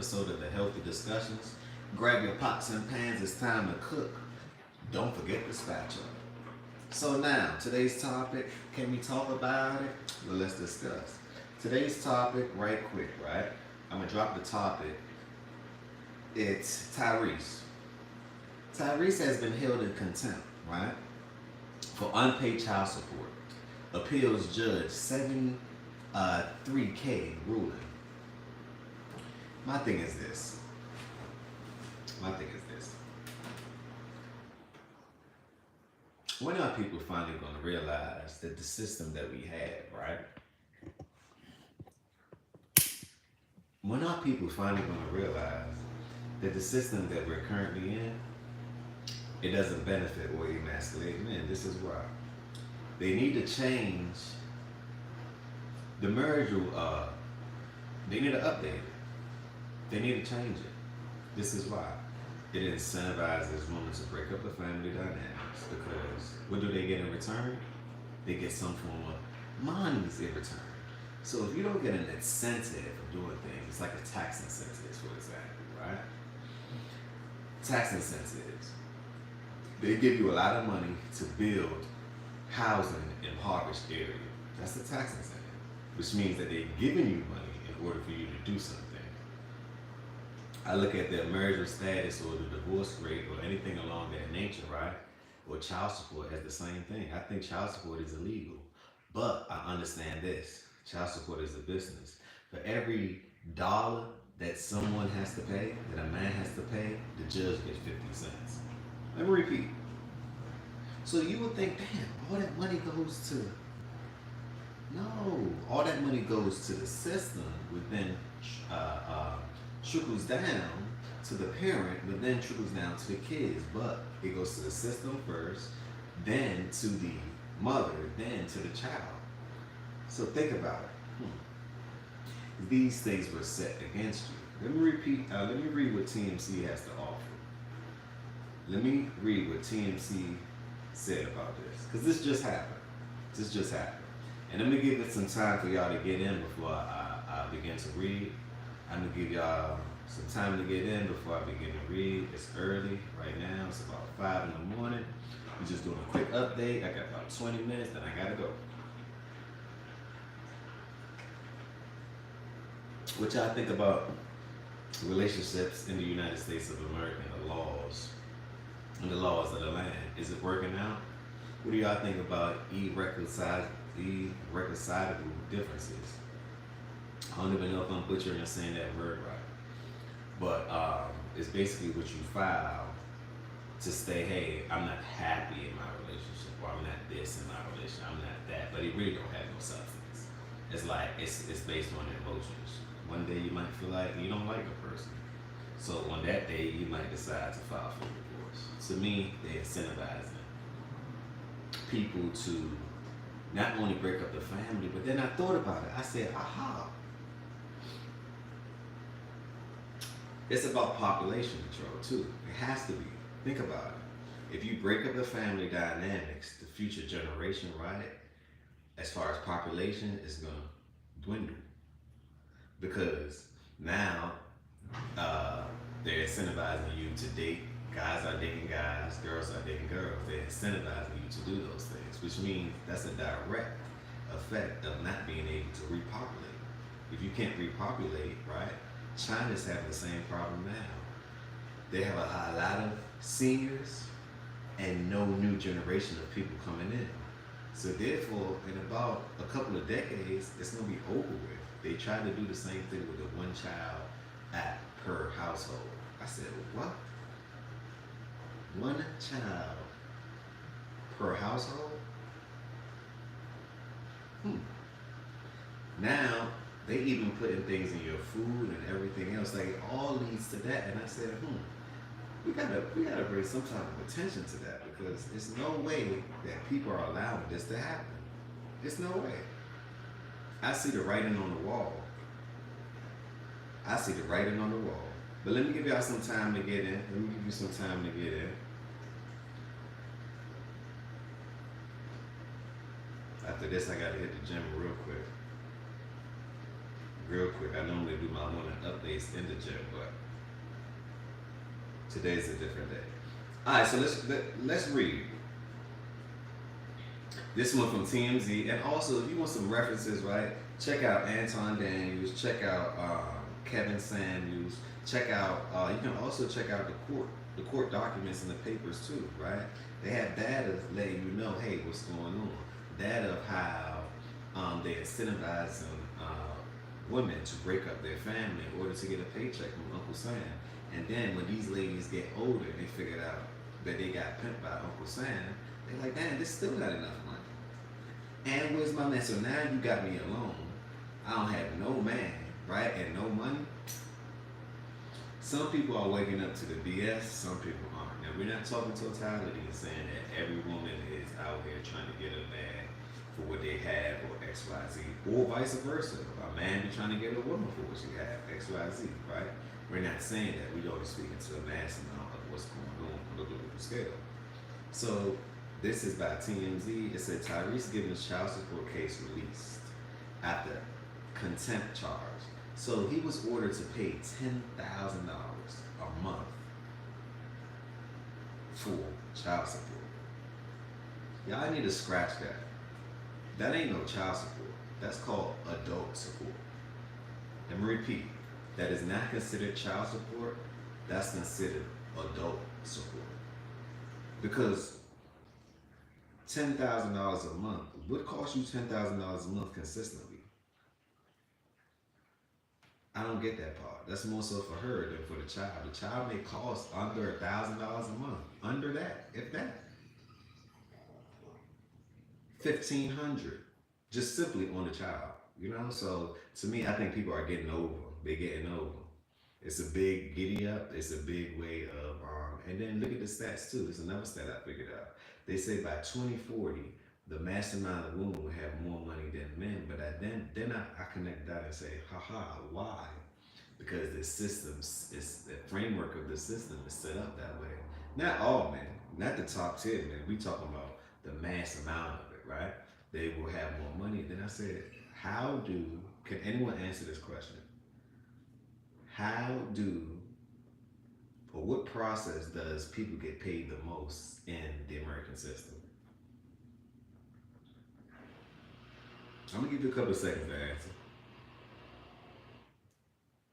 episode of the Healthy Discussions. Grab your pots and pans, it's time to cook. Don't forget the spatula. So now, today's topic, can we talk about it? Well, let's discuss. Today's topic, right quick, right? I'm gonna drop the topic. It's Tyrese. Tyrese has been held in contempt, right? For unpaid child support. Appeals judge 73K ruling. My thing is this. When are people finally going to realize that the system that we have, right? When are people finally going to realize that the system that we're currently in, it doesn't benefit or emasculate men? This is why. They need to change the marriage rule. They need to update it. They need to change it. This is why. It incentivizes women to break up the family dynamics because what do they get in return? They get some form of monies in return. So if you don't get an incentive for doing things, it's like a tax incentives, for example, right? Tax incentives. They give you a lot of money to build housing in impoverished areas. That's the tax incentive, which means that they're giving you money in order for you to do something. I look at their marital status or the divorce rate or anything along that nature, right? Or child support as the same thing. I think child support is illegal, but I understand this. Child support is a business. For every dollar that someone has to pay, that a man has to pay, the judge gets 50 cents. Let me repeat. So you would think, damn, all that money goes to... No, all that money goes to the system, which then trickles down to the parent, but then trickles down to the kids. But it goes to the system first, then to the mother, then to the child. So think about it. These things were set against you. Let me read what TMC has to offer. Let me read what TMC said about this, because this just happened. And let me give it some time for y'all to get in before I begin to read. I'm gonna give y'all some time to get in before I begin to read. It's early right now. It's about 5 in the morning. We're just doing a quick update. I got about 20 minutes, then I gotta go. What y'all think about relationships in the United States of America and the laws of the land? Is it working out? What do y'all think about irreconcilable differences? I don't even know if I'm butchering or saying that word right. But it's basically what you file to say, hey, I'm not happy in my relationship, or I'm not this in my relationship, I'm not that. But it really don't have no substance. It's like, it's based on emotions. One day you might feel like you don't like a person. So on that day, you might decide to file for divorce. To me, they're incentivizing people to not only break up the family, but then I thought about it. I said, aha. It's about population control too. It has to be. Think about it. If you break up the family dynamics, the future generation, right, as far as population, is going to dwindle. Because now they're incentivizing you to date. Guys are dating guys, girls are dating girls. They're incentivizing you to do those things, which means that's a direct effect of not being able to repopulate. If you can't repopulate, right? China's having the same problem now. They have a lot of seniors and no new generation of people coming in. So therefore, in about a couple of decades, it's going to be over with. They tried to do the same thing with the one child act per household. I said, what? One child per household? Now, they even putting things in your food and everything else. Like, it all leads to that. And I said, we gotta bring some type of attention to that, because there's no way that people are allowing this to happen. There's no way. I see the writing on the wall. But let me give y'all some time to get in. After this, I gotta hit the gym real quick. real quick. I normally do my morning updates in the gym, but today's a different day. All right, so let's read this one from TMZ, and also if you want some references, right? Check out Anton Daniels. Check out Kevin Samuels. Check out. You can also check out the court documents in the papers too, right? They have data letting you know, hey, what's going on. Data of how they incentivizing women to break up their family in order to get a paycheck from Uncle Sam. And then when these ladies get older, they figured out that they got pimped by Uncle Sam. They're like, damn, this still not enough money. And where's my man? So now you got me alone. I don't have no man, right? And no money. Some people are waking up to the BS, some people aren't. Now, we're not talking totality and saying that every woman is out here trying to get a man for what they have or X, Y, Z, or vice versa. A man be trying to get a woman for what she have, X, Y, Z, right? We're not saying that. We only speaking to a mass amount of what's going on on the global scale. So, this is by TMZ. It said Tyrese giving his child support case released after contempt charge. So he was ordered to pay $10,000 a month for child support. Y'all need to scratch that. That ain't no child support. That's called adult support. Let me repeat. That is not considered child support. That's considered adult support. Because $10,000 a month would cost you $10,000 a month consistently. I don't get that part. That's more so for her than for the child. The child may cost under $1,000 a month. Under that, if that. 1,500, just simply on the child. You know, so to me, I think people are getting over. They're getting over. It's a big giddy up. It's a big way of, and then look at the stats too. There's another stat I figured out. They say by 2040, the mass amount of women will have more money than men. But then I connect that and say, haha, why? Because the systems, the framework of the system is set up that way. Not all men, not the top 10 men. We talking about the mass amount of it, right? They will have more money. Then I said, can anyone answer this question? What process does people get paid the most in the American system? I'm gonna give you a couple of seconds to answer.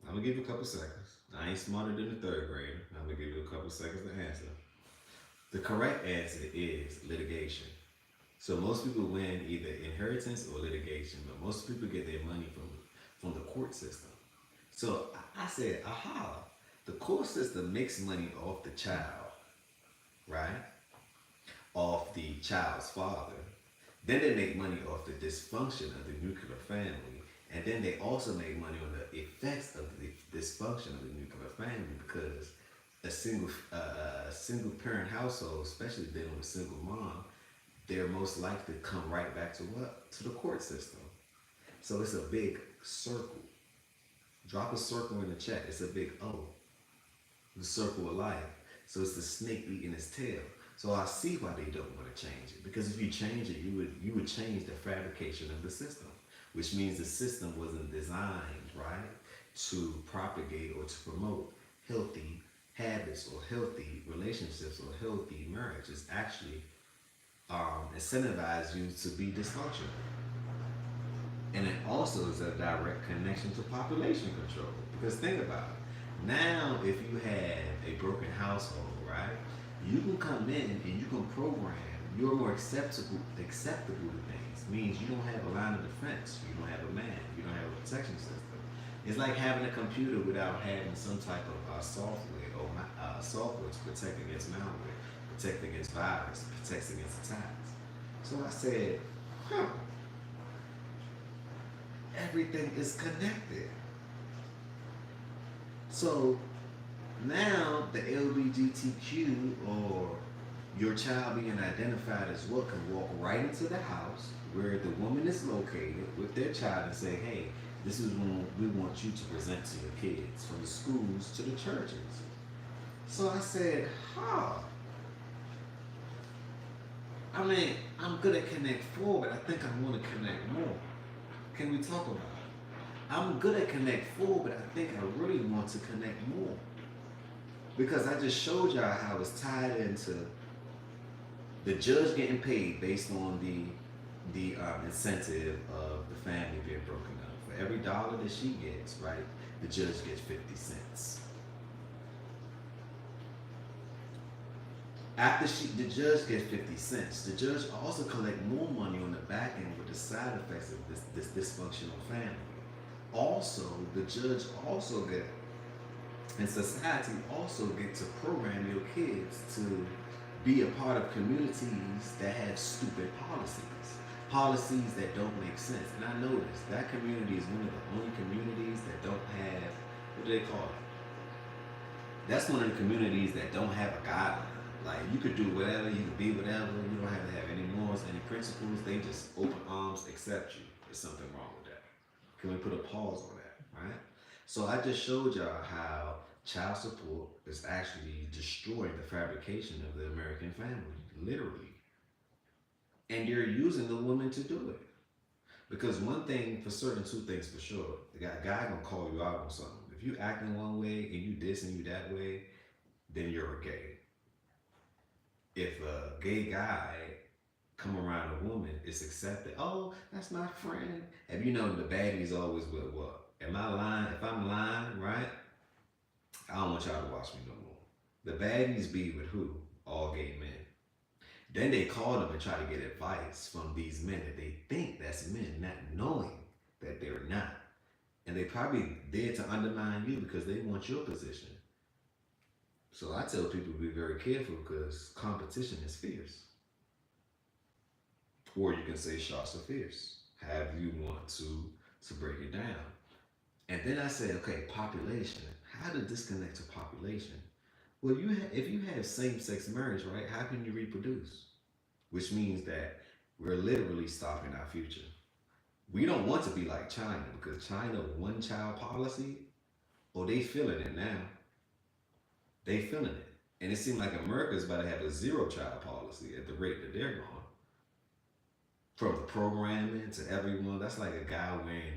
I'm gonna give you a couple of seconds. I ain't smarter than the third grader. I'm gonna give you a couple of seconds to answer. The correct answer is litigation. So most people win either inheritance or litigation, but most people get their money from the court system. So I said, aha, the court system makes money off the child, right? Off the child's father. Then they make money off the dysfunction of the nuclear family. And then they also make money on the effects of the dysfunction of the nuclear family, because a single parent household, especially dealing with a single mom, they're most likely to come right back to what? To the court system. So it's a big circle. Drop a circle in the chat. It's a big O. The circle of life. So it's the snake eating its tail. So I see why they don't want to change it. Because if you change it, you would change the fabrication of the system, which means the system wasn't designed, right, to propagate or to promote healthy habits or healthy relationships or healthy marriage. It's actually incentivize you to be dysfunctional. And it also is a direct connection to population control. Because think about it. Now, if you have a broken household, right, you can come in and you can program. You're more acceptable to things. Means you don't have a line of defense. You don't have a man. You don't have a protection system. It's like having a computer without having some type of software or software to protect against malware, protect against virus, protect against attacks. So I said, everything is connected. So now the LGBTQ or your child being identified as what can walk right into the house where the woman is located with their child and say, hey, this is when we want you to present to your kids, from the schools to the churches. So I said, I mean, I'm good at Connect 4, but I think I want to connect more. Can we talk about it? I'm good at connect full, but I think I really want to connect more because I just showed y'all how it's tied into the judge getting paid based on the incentive of the family being broken up. For every dollar that she gets, right, the judge gets 50 cents. After the judge gets 50 cents, the judge also collect more money on the back end with the side effects of this dysfunctional family. Also, the judge also get and society also get to program your kids to be a part of communities that have stupid policies that don't make sense. And I noticed that community is one of the only communities that don't have, what do they call it? That's one of the communities that don't have a guideline. Like you could do whatever, you could be whatever, you don't have to have any morals, any principles. They just open arms accept you. There's something wrong with that. Can we put a pause on that, right? So I just showed y'all how child support is actually destroying the fabrication of the American family, literally. And you're using the woman to do it. Because one thing for certain, two things for sure, the guy gonna call you out on something. If you acting one way and you this and you that way, then you're a gay. If a gay guy come around a woman, it's accepted. Oh, that's my friend. And you know the baddie's always with what? Am I lying? If I'm lying, right? I don't want y'all to watch me no more. The baddies be with who? All gay men. Then they call them and try to get advice from these men that they think that's men, not knowing that they're not. And they probably there to undermine you because they want your position. So I tell people to be very careful because competition is fierce. Or you can say shots are fierce. However you want to break it down. And then I say, okay, population. How to disconnect to population? Well, if you have same-sex marriage, right? How can you reproduce? Which means that we're literally stopping our future. We don't want to be like China because China one-child policy. Oh, they feeling it now. They feeling it, and it seems like America's about to have a zero-child policy at the rate that they're going. From the programming to everyone, that's like a guy wearing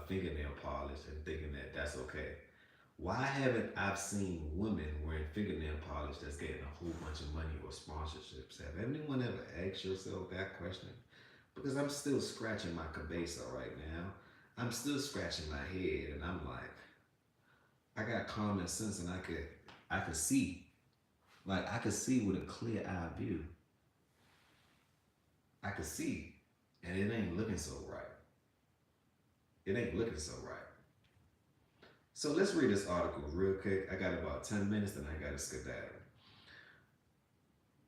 fingernail polish and thinking that that's okay. Why haven't I seen women wearing fingernail polish that's getting a whole bunch of money or sponsorships? Have anyone ever asked yourself that question? Because I'm still scratching my cabeza right now. I'm still scratching my head, and I'm like, I got common sense, and I could see, like I could see with a clear eye view. I could see, and it ain't looking so right. It ain't looking so right. So let's read this article real quick. I got about 10 minutes, then I got to skedaddle.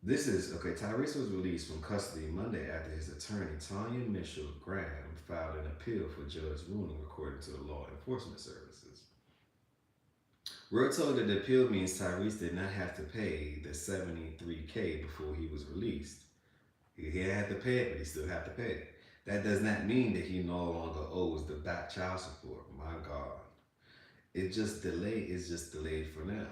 This is okay. Tyrese was released from custody Monday after his attorney Tanya Mitchell Graham filed an appeal for judge ruling, according to the Law Enforcement Services. We're told that the appeal means Tyrese did not have to pay the $73K before he was released. He had to pay it, but he still had to pay it. That does not mean that he no longer owes the back child support. My God. It's just delayed for now.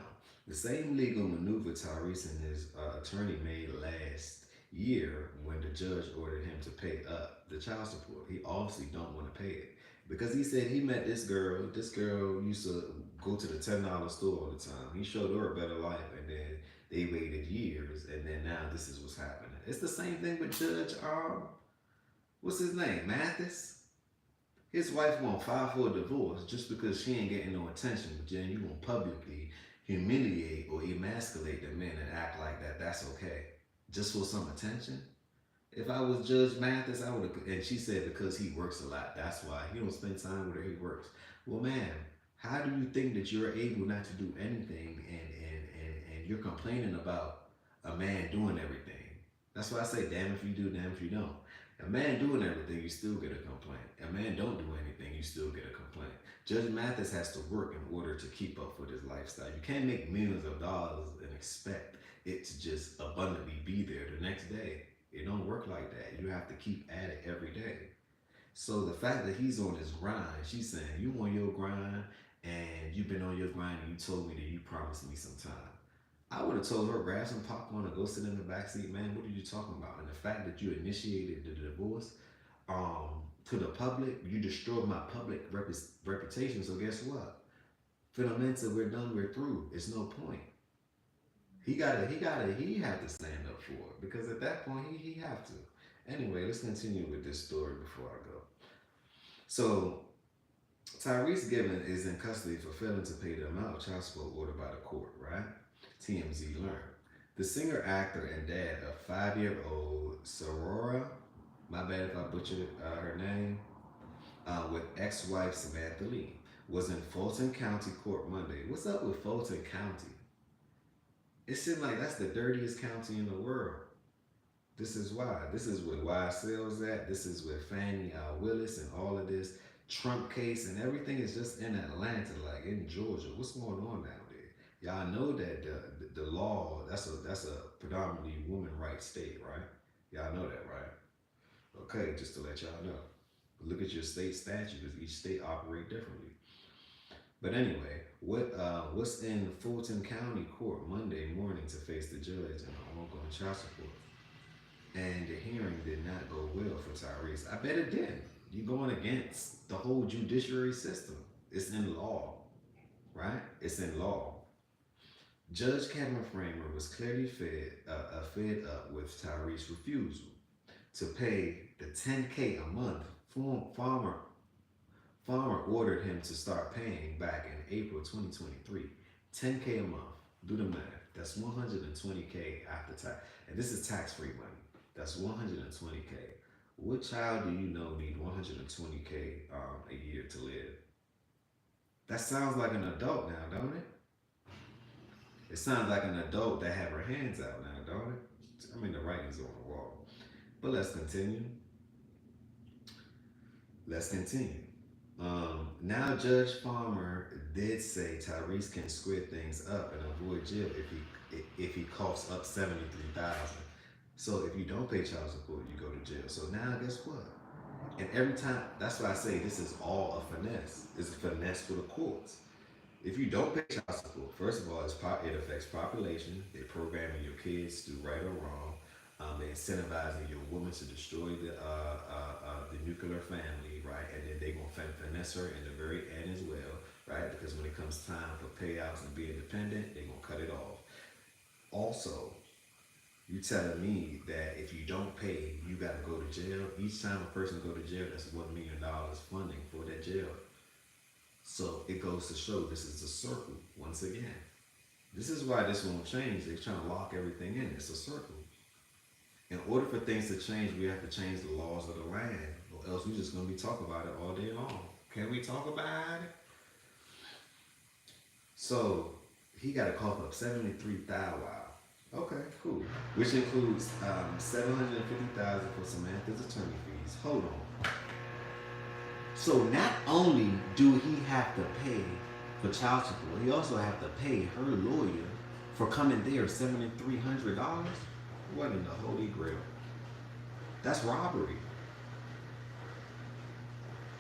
The same legal maneuver Tyrese and his attorney made last year when the judge ordered him to pay up the child support. He obviously don't want to pay it because he said he met this girl. This girl used to go to the $10 store all the time. He showed her a better life, and then they waited years, and then now this is what's happening. It's the same thing with Judge what's his name, Mathis. His wife won't file for a divorce just because she ain't getting no attention. But then you gonna publicly humiliate or emasculate the men and act like that's okay just for some attention. If I was Judge Mathis, I would have. And she said because he works a lot, that's why he don't spend time with her. He works. Well, man, how do you think that you're able not to do anything and you're complaining about a man doing everything? That's why I say, damn if you do, damn if you don't. A man doing everything, you still get a complaint. A man don't do anything, you still get a complaint. Judge Mathis has to work in order to keep up with his lifestyle. You can't make millions of dollars and expect it to just abundantly be there the next day. It don't work like that. You have to keep at it every day. So the fact that he's on his grind, she's saying, you on your grind and you've been on your grind and you told me that you promised me some time. I would have told her, grab some popcorn and go sit in the backseat, man. What are you talking about? And the fact that you initiated the divorce, to the public. You destroyed my public reputation. So guess what? Finalmente, we're done. We're through. It's no point. He have to stand up for it because at that point he have to. Anyway, let's continue with this story before I go. So Tyrese Gibbon is in custody for failing to pay the amount of child support ordered by the court, right? TMZ learned. The singer, actor, and dad of 5-year-old Sorora, my bad if I butchered her name, with ex-wife Samantha Lee, was in Fulton County Court Monday. What's up with Fulton County? It seems like that's the dirtiest county in the world. This is why. This is where YSL's at. This is where Fannie Willis and all of this Trump case and everything is just in Atlanta, like in Georgia. What's going on down there? Y'all know that the law, that's a predominantly woman rights state, right? Y'all know that, right? Okay, just to let y'all know. Look at your state statutes. Each state operate differently. But anyway, what's in Fulton County Court Monday morning to face the judge in an ongoing child support? And the hearing did not go well for Tyrese. I bet it didn't. You're going against the whole judiciary system. It's in law, right? It's in law. Judge Cameron Framer was clearly fed up with Tyrese's refusal to pay the $10K a month. Farmer ordered him to start paying back in April 2023. $10K a month. Do the math. That's $120K after tax. And this is tax-free money. That's $120K. What child do you know need $120K a year to live? That sounds like an adult now, don't it? It sounds like an adult that have her hands out now, don't it? I mean, the writing's on the wall. But let's continue. Now Judge Farmer did say Tyrese can square things up and avoid jail if he coughs up $73,000. So if you don't pay child support, you go to jail. So now guess what? And every time, that's why I say this is all a finesse. It's a finesse for the courts. If you don't pay child support, first of all, it affects population. They're programming your kids to do right or wrong. They're incentivizing your woman to destroy the nuclear family, right? And then they're going to finesse her in the very end as well, right? Because when it comes time for payouts and being independent, they're going to cut it off. Also, you telling me that if you don't pay, you got to go to jail? Each time a person go to jail, that's $1 million funding for that jail. So it goes to show this is a circle once again. This is why this won't change. They're trying to lock everything in. It's a circle. In order for things to change, we have to change the laws of the land, or else we're just going to be talking about it all day long. Can we talk about it? So he got a cough up $73,000. Okay, cool. Which includes $750,000 for Samantha's attorney fees. Hold on. So not only do he have to pay for child support, he also have to pay her lawyer for coming there $7,300. What in the holy grail? That's robbery.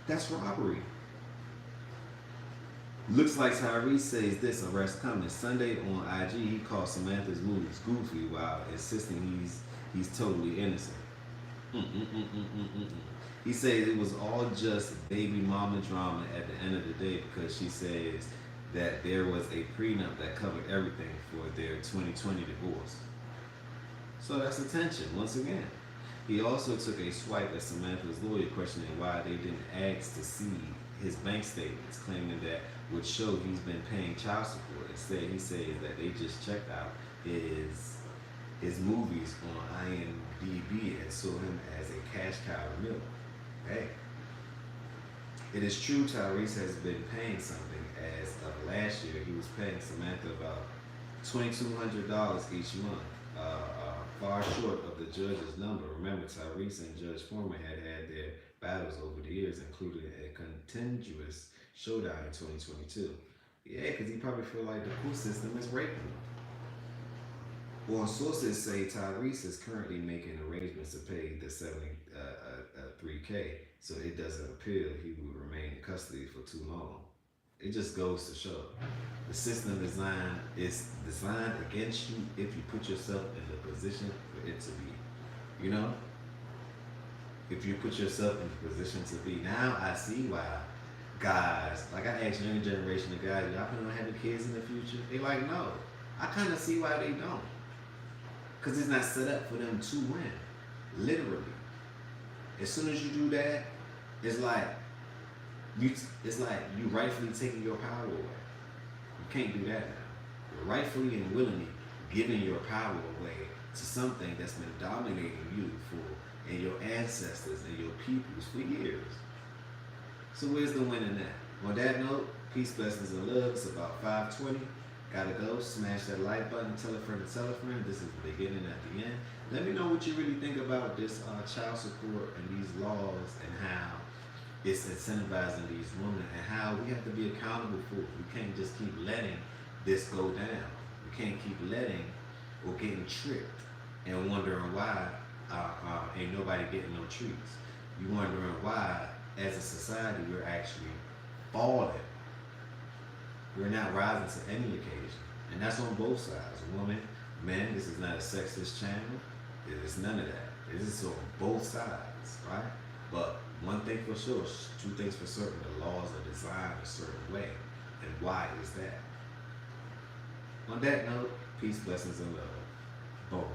That's robbery. Looks like Tyrese says this arrest coming. Sunday on IG, he called Samantha's moves goofy while insisting he's totally innocent. He said it was all just baby mama drama at the end of the day because she says that there was a prenup that covered everything for their 2020 divorce. So that's attention once again. He also took a swipe at Samantha's lawyer, questioning why they didn't ask to see his bank statements, claiming that would show he's been paying child support. Instead, he says that they just checked out his movies on IMDb and saw him as a cash cow to milk. Hey, it is true Tyrese has been paying something. As of last year, he was paying Samantha about $2,200 each month, far short of the judge's number. Remember, Tyrese and Judge Foreman had their battles over the years, including a contentious showdown in 2022. Yeah, because he probably feel like the court system is raping him. Well, sources say Tyrese is currently making arrangements to pay the $73K, so it doesn't appear he will remain in custody for too long. It just goes to show the system is designed against you if you put yourself in the position for it to be. You know? if you put yourself in the position to be. Now I see why guys, like I asked younger generation of guys, y'all plan on having kids in the future? They like, no. I kind of see why they don't. Because it's not set up for them to win. Literally. As soon as you do that, it's like you rightfully taking your power away. You can't do that now. You're rightfully and willingly giving your power away to something that's been dominating you for and your ancestors and your peoples for years. So where's the win in that? On that note, peace, blessings, and love. It's about 5:20. Gotta go. Smash that like button. Tell a friend to tell a friend. This is the beginning at the end. Let me know what you really think about this child support and these laws and how it's incentivizing these women and how we have to be accountable for it. We can't just keep letting this go down. We can't keep letting or getting tricked and wondering why ain't nobody getting no treats. You wondering why, as a society, we're actually falling. We're not rising to any occasion. And that's on both sides. Women, men, this is not a sexist channel. It's none of that. It is on both sides, right? But one thing for sure, two things for certain, the laws are designed a certain way. And why is that? On that note, peace, blessings, and love. Boom.